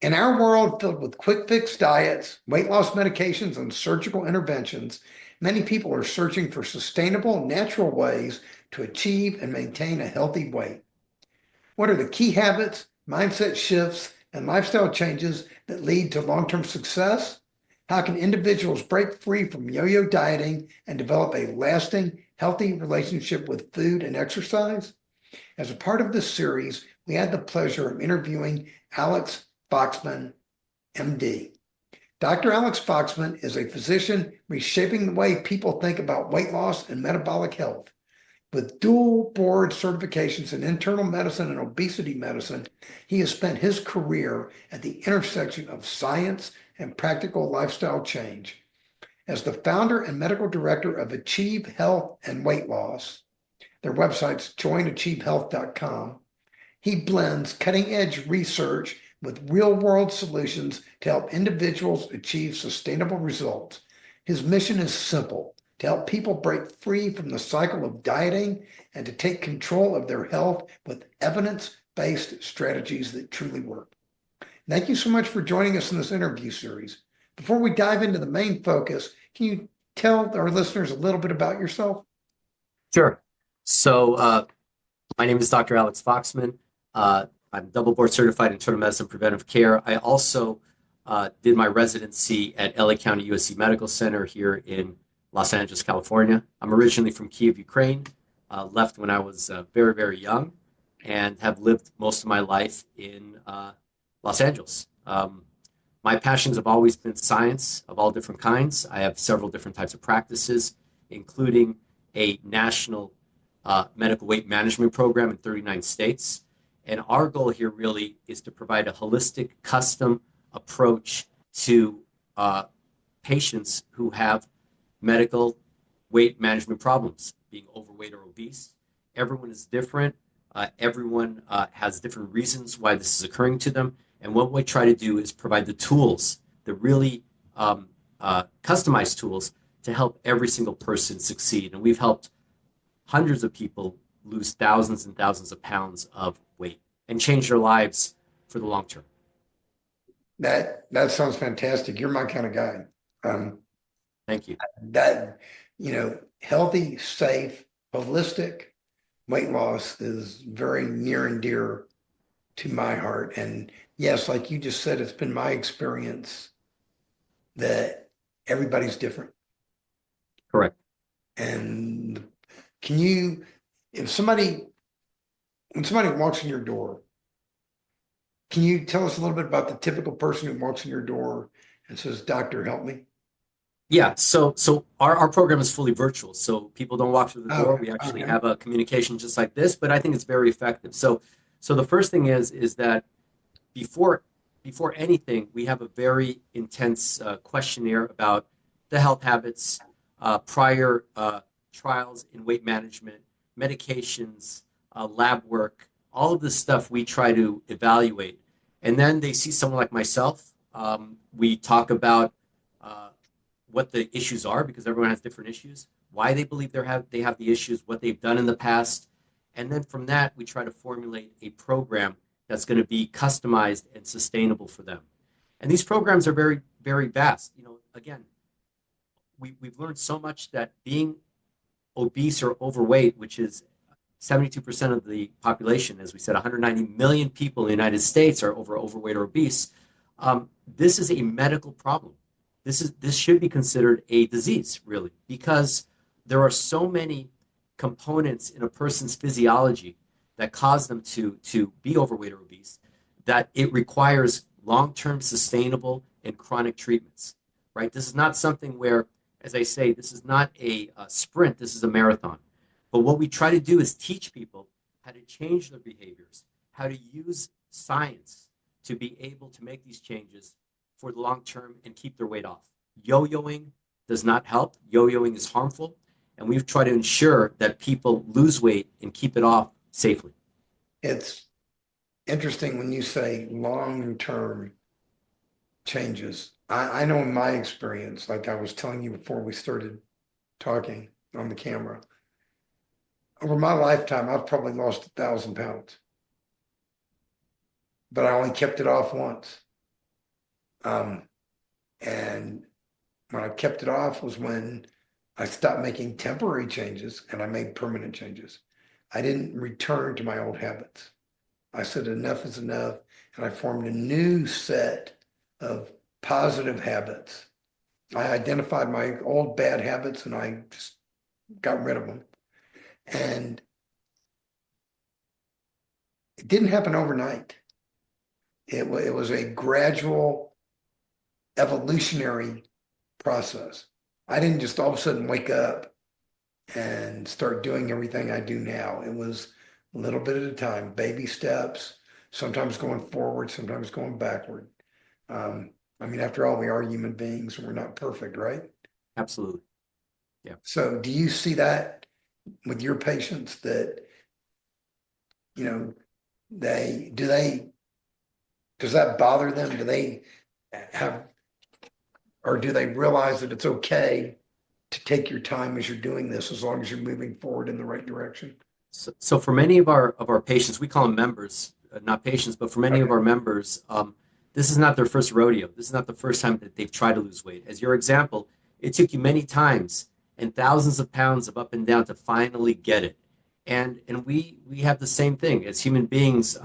In our world filled with quick fix diets, weight loss medications, and surgical interventions, many people are searching for sustainable, natural ways to achieve and maintain a healthy weight. What are the key habits, mindset shifts, and lifestyle changes that lead to long-term success? How can individuals break free from yo-yo dieting and develop a lasting, healthy relationship with food and exercise? As a part of this series, we had the pleasure of interviewing Alex Foxman, MD. Dr. Alex Foxman is a physician reshaping the way people think about weight loss and metabolic health. With dual board certifications in internal medicine and obesity medicine, he has spent his career at the intersection of science and practical lifestyle change. As the founder and medical director of Achieve Health and Weight Loss, their website's joinachievehealth.com, he blends cutting-edge research with real-world solutions to help individuals achieve sustainable results. His mission is simple: to help people break free from the cycle of dieting and to take control of their health with evidence-based strategies that truly work. Thank you so much for joining us in this interview series. Before we dive into the main focus, can you tell our listeners a little bit about yourself? Sure. So my name is Dr. Alex Foxman. I'm double board certified in internal medicine preventive care. I also did my residency at LA County USC Medical Center here in Los Angeles, California. I'm originally from Kiev, Ukraine, left when I was very, very young, and have lived most of my life in Los Angeles. My passions have always been science of all different kinds. I have several different types of practices, including a national medical weight management program in 39 states. And our goal here really is to provide a holistic, custom approach to patients who have medical weight management problems, being overweight or obese. Everyone is different. Everyone has different reasons why this is occurring to them. And what we try to do is provide the tools, the really customized tools to help every single person succeed. And we've helped hundreds of people lose thousands and thousands of pounds of weight and change their lives for the long term. That sounds fantastic. You're my kind of guy. Thank you. That, healthy, safe, holistic weight loss is very near and dear to my heart. And yes, like you just said, it's been my experience that everybody's different. Correct. And can you, if somebody, when somebody walks in your door, can you tell us a little bit about the typical person who walks in your door and says, "Doctor, help me"? Yeah, so our program is fully virtual, so people don't walk through the door. Okay, We actually okay. have a communication just like this, but I think it's very effective. So the first thing is that before before anything, we have a very intense questionnaire about the health habits, prior trials in weight management, medications, lab work, all of this stuff we try to evaluate. And then they see someone like myself. We talk about what the issues are because everyone has different issues, why they believe they have the issues, what they've done in the past. And then from that, we try to formulate a program that's going to be customized and sustainable for them. And these programs are very, very vast. You know, again, we've learned so much that being obese or overweight, which is 72% of the population, as we said, 190 million people in the United States are overweight or obese. This is a medical problem. This should be considered a disease, really, because there are so many components in a person's physiology that cause them to be overweight or obese that it requires long-term, sustainable, and chronic treatments. Right? This is not something where, as I say, this is not a sprint. This is a marathon. But what we try to do is teach people how to change their behaviors, how to use science to be able to make these changes for the long term and keep their weight off. Yo-yoing does not help. Yo-yoing is harmful. And we've tried to ensure that people lose weight and keep it off safely. It's interesting when you say long-term changes. I know in my experience, like I was telling you before we started talking on the camera, over my lifetime, I've probably lost 1,000 pounds, but I only kept it off once. Um, and when I kept it off was when I stopped making temporary changes and I made permanent changes. I didn't return to my old habits. I said enough is enough, and I formed a new set of positive habits. I identified my old bad habits and I just got rid of them. And it didn't happen overnight. It was a gradual evolutionary process. I didn't just all of a sudden wake up and start doing everything I do now. It was a little bit at a time, baby steps, sometimes going forward, sometimes going backward. I mean, after all, we are human beings and we're not perfect, right? Absolutely. Yeah. So do you see that with your patients that, you know, does that bother them? Do they have, or do they realize that it's okay to take your time as you're doing this, as long as you're moving forward in the right direction? So for many of our patients, we call them members, not patients, but for many of Okay. our members, this is not their first rodeo. This is not the first time that they've tried to lose weight. As your example, it took you many times and thousands of pounds of up and down to finally get it. And we have the same thing as human beings.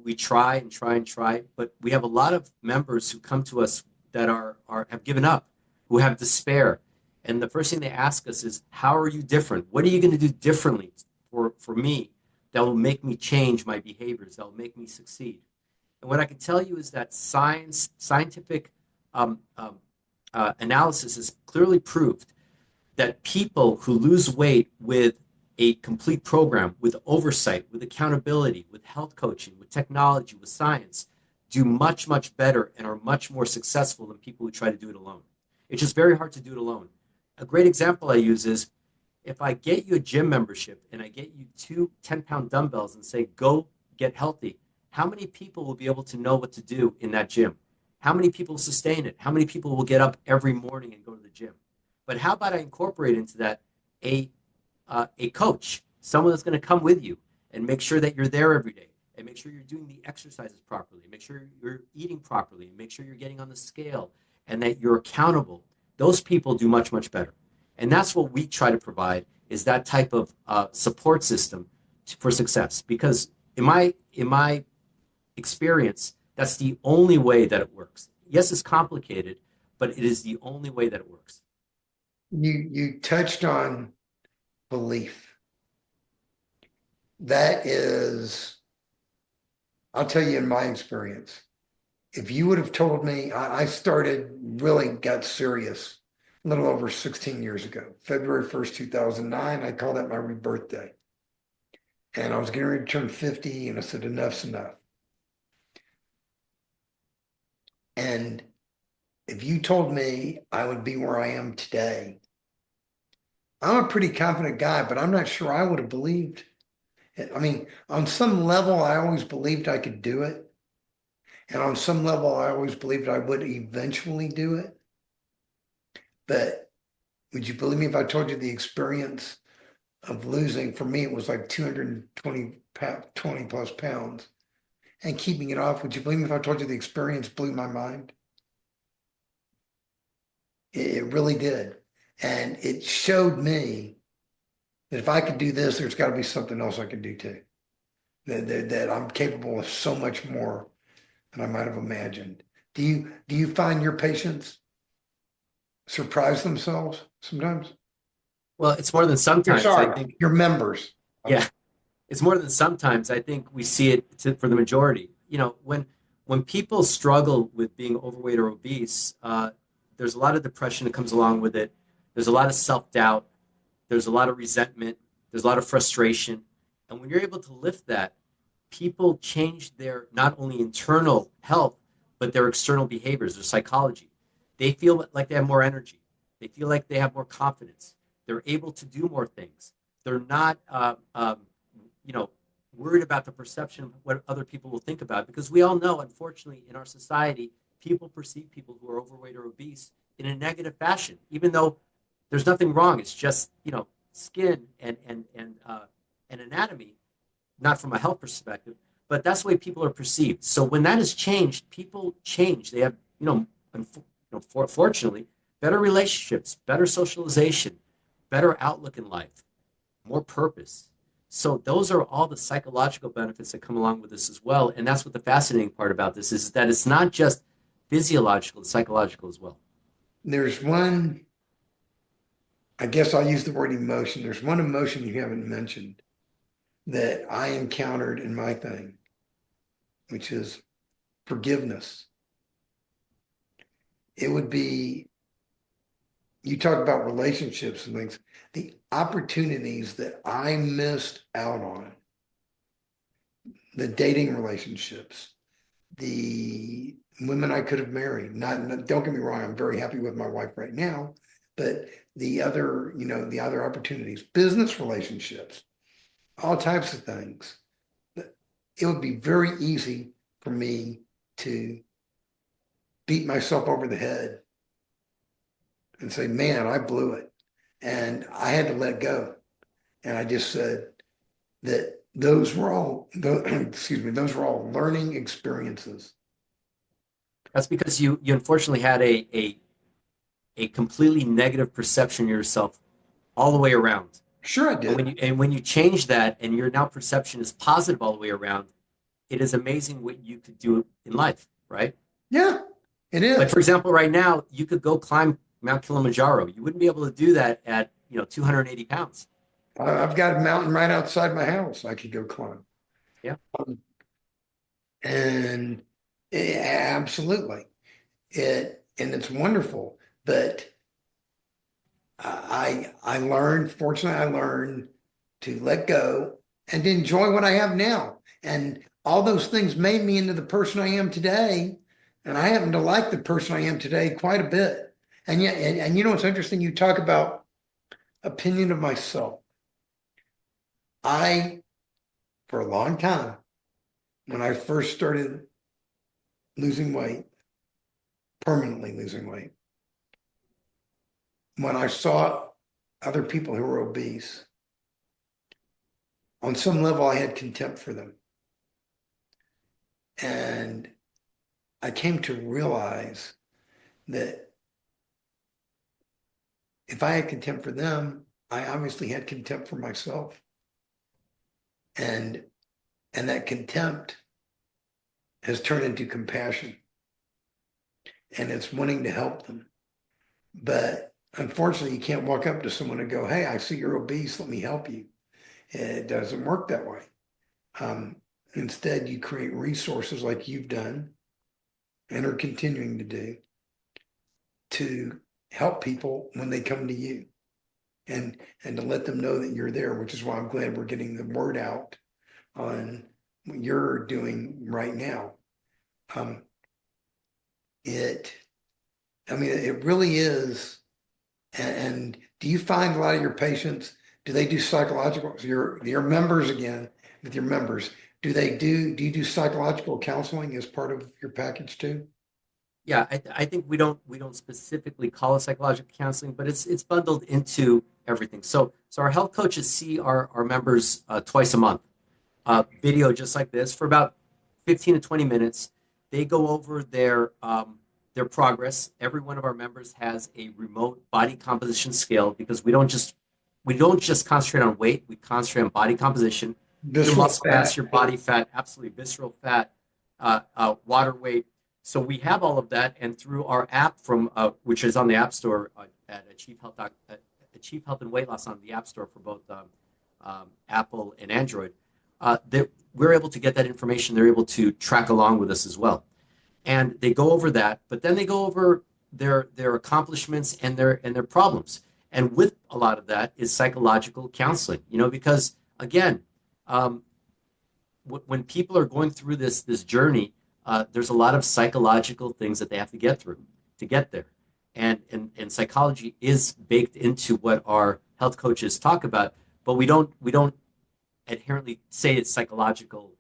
We try and try and try, but we have a lot of members who come to us that are have given up, who have despair. And the first thing they ask us is, how are you different? What are you going to do differently for me that will make me change my behaviors, that will make me succeed? And what I can tell you is that scientific um, um, analysis has clearly proved that people who lose weight with a complete program, with oversight, with accountability, with health coaching, with technology, with science, do much, much better and are much more successful than people who try to do it alone. It's just very hard to do it alone. A great example I use is, if I get you a gym membership and I get you two 10-pound dumbbells and say, go get healthy, how many people will be able to know what to do in that gym? How many people sustain it? How many people will get up every morning and go to the gym? But how about I incorporate into that a a coach, someone that's going to come with you and make sure that you're there every day, and make sure you're doing the exercises properly, make sure you're eating properly, and make sure you're getting on the scale, and that you're accountable. Those people do much, much better. And that's what we try to provide, is that type of support system for success. Because in my experience, that's the only way that it works. Yes, it's complicated, but it is the only way that it works. You touched on belief. That is, I'll tell you in my experience, if you would have told me, I started, really got serious a little over 16 years ago, February 1st, 2009. I call that my rebirth day. And I was getting ready to turn 50, and I said, enough's enough. And if you told me I would be where I am today, I'm a pretty confident guy, but I'm not sure I would have believed. I mean, on some level, I always believed I could do it. And on some level, I always believed I would eventually do it. But would you believe me if I told you the experience of losing? For me, it was like 220 20 plus pounds, and keeping it off. Would you believe me if I told you the experience blew my mind? It really did. And it showed me that if I could do this, there's got to be something else I could do too. That I'm capable of so much more than I might have imagined. Do you find your patients surprise themselves sometimes? Well, it's more than You're sometimes. I sorry, think, your members. yeah, it's more than sometimes. I think we see it for the majority. When people struggle with being overweight or obese, there's a lot of depression that comes along with it. There's a lot of self-doubt. There's a lot of resentment. There's a lot of frustration. And when you're able to lift that, people change their not only internal health, but their external behaviors, their psychology. They feel like they have more energy. They feel like they have more confidence. They're able to do more things. They're not, you know, worried about the perception of what other people will think about. Because we all know, unfortunately, in our society, people perceive people who are overweight or obese in a negative fashion, even though there's nothing wrong. It's just, skin and anatomy, not from a health perspective, but that's the way people are perceived. So when that is changed, people change. They have fortunately, better relationships, better socialization, better outlook in life, more purpose. So those are all the psychological benefits that come along with this as well. And that's what the fascinating part about this is that it's not just physiological, it's psychological as well. There's one, I guess I'll use the word emotion. There's one emotion you haven't mentioned that I encountered in my thing, which is forgiveness. It would be, you talk about relationships and things, the opportunities that I missed out on, the dating relationships, the women I could have married. Don't get me wrong, I'm very happy with my wife right now, but the other, the other opportunities, business relationships, all types of things. It would be very easy for me to beat myself over the head and say, man, I blew it. And I had to let go. And I just said that those were all, excuse me, those were all learning experiences. That's because you unfortunately had a completely negative perception of yourself all the way around. Sure, I And did. when you change that and your now perception is positive all the way around, it is amazing what you could do in life, right? Yeah, it Like is. for example, right now you could go climb Mount Kilimanjaro. You wouldn't be able to do that at 280 pounds. I've got a mountain right outside my house I could go climb. Yeah. Um, And absolutely. And it's wonderful. But I learned, fortunately, I learned to let go and to enjoy what I have now. And all those things made me into the person I am today. And I happen to like the person I am today quite a bit. And yet, and you know what's interesting? You talk about opinion of myself. I, for a long time, when I first started losing weight, permanently losing weight, when I saw other people who were obese, on some level, I had contempt for them. And I came to realize that if I had contempt for them, I obviously had contempt for myself. And and that contempt has turned into compassion and it's wanting to help them. But unfortunately, you can't walk up to someone and go, hey, I see you're obese, let me help you. It doesn't work that way. Um, Instead, you create resources like you've done and are continuing to do to help people when they come to you and to let them know that you're there, which is why I'm glad we're getting the word out on what you're doing right now. Um, it, I mean, it really is. And do you find a lot of your patients, do they do psychological, your members again, with your members, do you do psychological counseling as part of your package too? Yeah, I think we don't specifically call it psychological counseling, but it's bundled into everything. So our health coaches see our members twice a month, video just like this for about 15 to 20 minutes. They go over their progress. Every one of our members has a remote body composition scale because we don't just concentrate on weight. We concentrate on body composition, your Visceral muscle mass, fat. your body fat, absolutely visceral fat, water weight. So we have all of that, and through our app from which is on the App Store at Achieve Health and Weight Loss on the App Store for both Apple and Android, that we're able to get that information. They're able to track along with us as well, and they go over that. But then they go over their accomplishments and their problems. And with a lot of that is psychological counseling. Because again, um, when people are going through this journey, there's a lot of psychological things that they have to get through to get there, and psychology is baked into what our health coaches talk about, but we don't inherently say it's psychological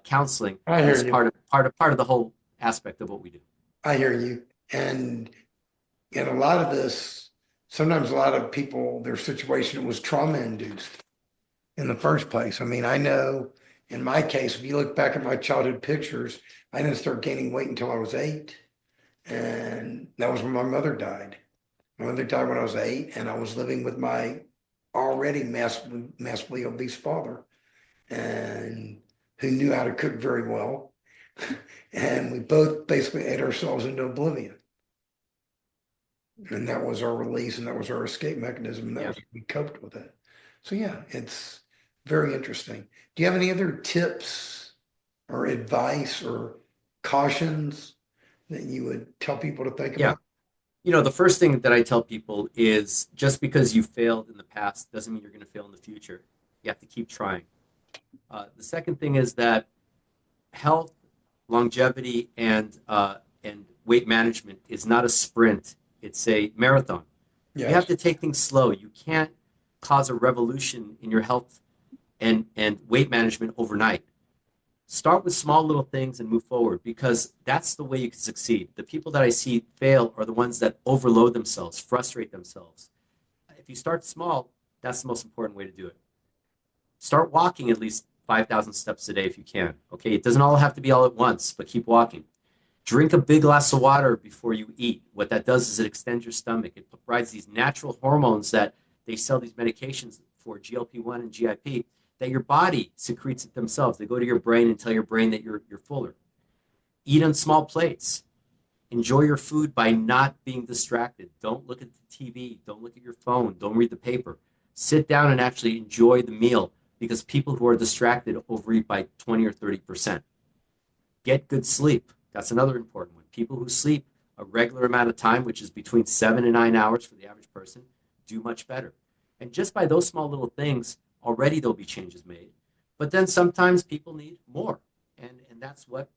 counseling, I but hear it's you. part of the whole aspect of what we do. I hear you. And a lot of this, sometimes a lot of people, their situation was trauma induced in the first place. I mean, I know in my case, if you look back at my childhood pictures, I didn't start gaining weight until I was 8. And that was when my mother died. My mother died when I was 8, and I was living with my already massively obese father, and who knew how to cook very well. And we both basically ate ourselves into oblivion. And that was our release, and that was our escape mechanism, and that Yeah. was we coped with it. So yeah, it's very interesting. Do you have any other tips or advice or cautions that you would tell people to think Yeah. about? The first thing that I tell people is just because you failed in the past doesn't mean you're going to fail in the future. You have to keep trying. The second thing is that health, longevity, and weight management is not a sprint; it's a marathon. You have Yes. to take things slow. You can't cause a revolution in your health and weight management overnight. Start with small little things and move forward because that's the way you can succeed. The people that I see fail are the ones that overload themselves, frustrate themselves. If you start small, that's the most important way to do it. Start walking at least 5,000 steps a day if you can. Okay, it doesn't all have to be all at once, but keep walking. Drink a big glass of water before you eat. What that does is it extends your stomach. It provides these natural hormones that they sell these medications for, GLP-1 and GIP, that your body secretes it themselves. They go to your brain and tell your brain that you're fuller. Eat on small plates. Enjoy your food by not being distracted. Don't look at the TV. Don't look at your phone. Don't read the paper. Sit down and actually enjoy the meal because people who are distracted overeat by 20 or 30%. Get good sleep. That's another important one. People who sleep a regular amount of time, which is between 7 and 9 hours for the average person, do much better. And just by those small little things, already there'll be changes made. But then sometimes people need more. And that's what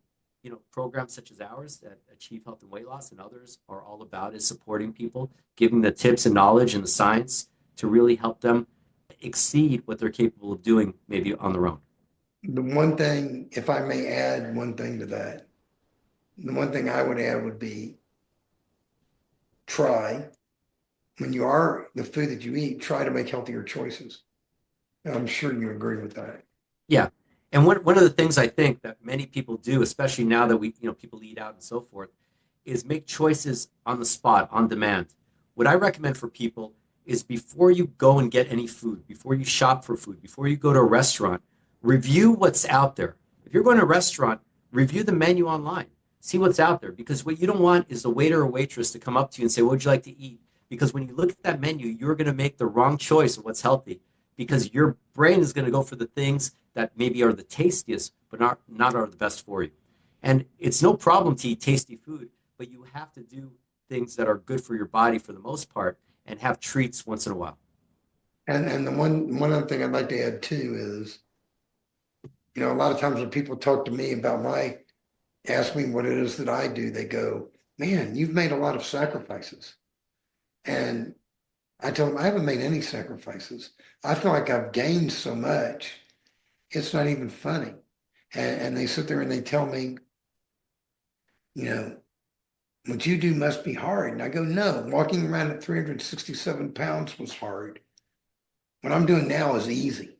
programs such as ours that achieve health and weight loss and others are all about, is supporting people, giving the tips and knowledge and the science to really help them exceed what they're capable of doing maybe on their own. The one thing, if I may add one thing to that, the one thing I would add would be try, when you are the food that you eat, try to make healthier choices. I'm sure you agree with that. Yeah. And one of the things I think that many people do, especially now that people eat out and so forth, is make choices on the spot, on demand. What I recommend for people is before you go and get any food, before you shop for food, before you go to a restaurant, review what's out there. If you're going to a restaurant, review the menu online. See what's out there, because what you don't want is the waiter or waitress to come up to you and say, "What would you like to eat?" Because when you look at that menu, you're going to make the wrong choice of what's healthy because your brain is going to go for the things that maybe are the tastiest, but not are the best for you. And it's no problem to eat tasty food, but you have to do things that are good for your body for the most part and have treats once in a while. And the one other thing I'd like to add too is, a lot of times when people talk to me about ask me what it is that I do, they go, "Man, you've made a lot of sacrifices." And I tell them I haven't made any sacrifices. I feel like I've gained so much, it's not even funny. And they sit there and they tell me, you know, what you do must be hard. And I go, no, walking around at 367 pounds was hard. What I'm doing now is easy.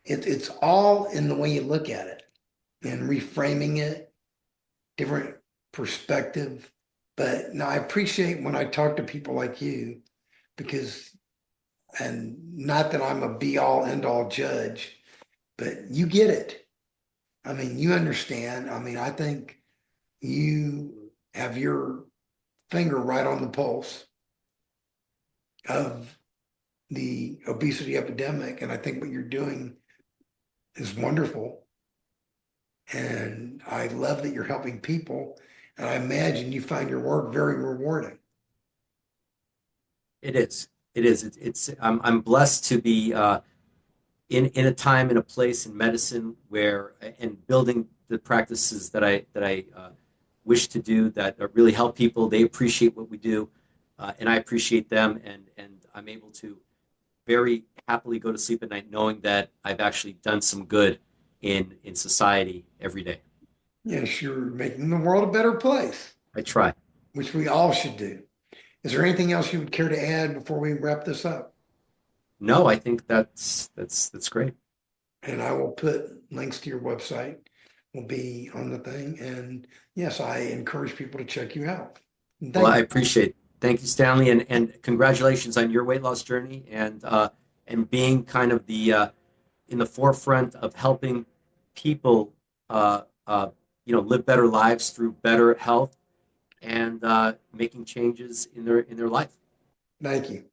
It's all in the way you look at it and reframing it, different perspective. But now I appreciate when I talk to people like you because, and not that I'm a be all end all judge, but you get it. I mean, you understand. I mean, I think you have your finger right on the pulse of the obesity epidemic. And I think what you're doing is wonderful. And I love that you're helping people. And I imagine you find your work very rewarding. It is. It is. I'm blessed to be in a time, in a place in medicine where, and building the practices that I wish to do that really help people. They appreciate what we do, and I appreciate them, and I'm able to very happily go to sleep at night knowing that I've actually done some good in society every day. Yes, you're making the world a better place, I try. which we all should do. Is there anything else you would care to add before we wrap this up? No, I think that's great. And I will put links to your website will be on the thing. And yes, I encourage people to check you out. And Well, thank I you. appreciate it. Thank you, Stanley, and congratulations on your weight loss journey and being kind of the in the forefront of helping people uh, uh, live better lives through better health and making changes in their life. Thank you.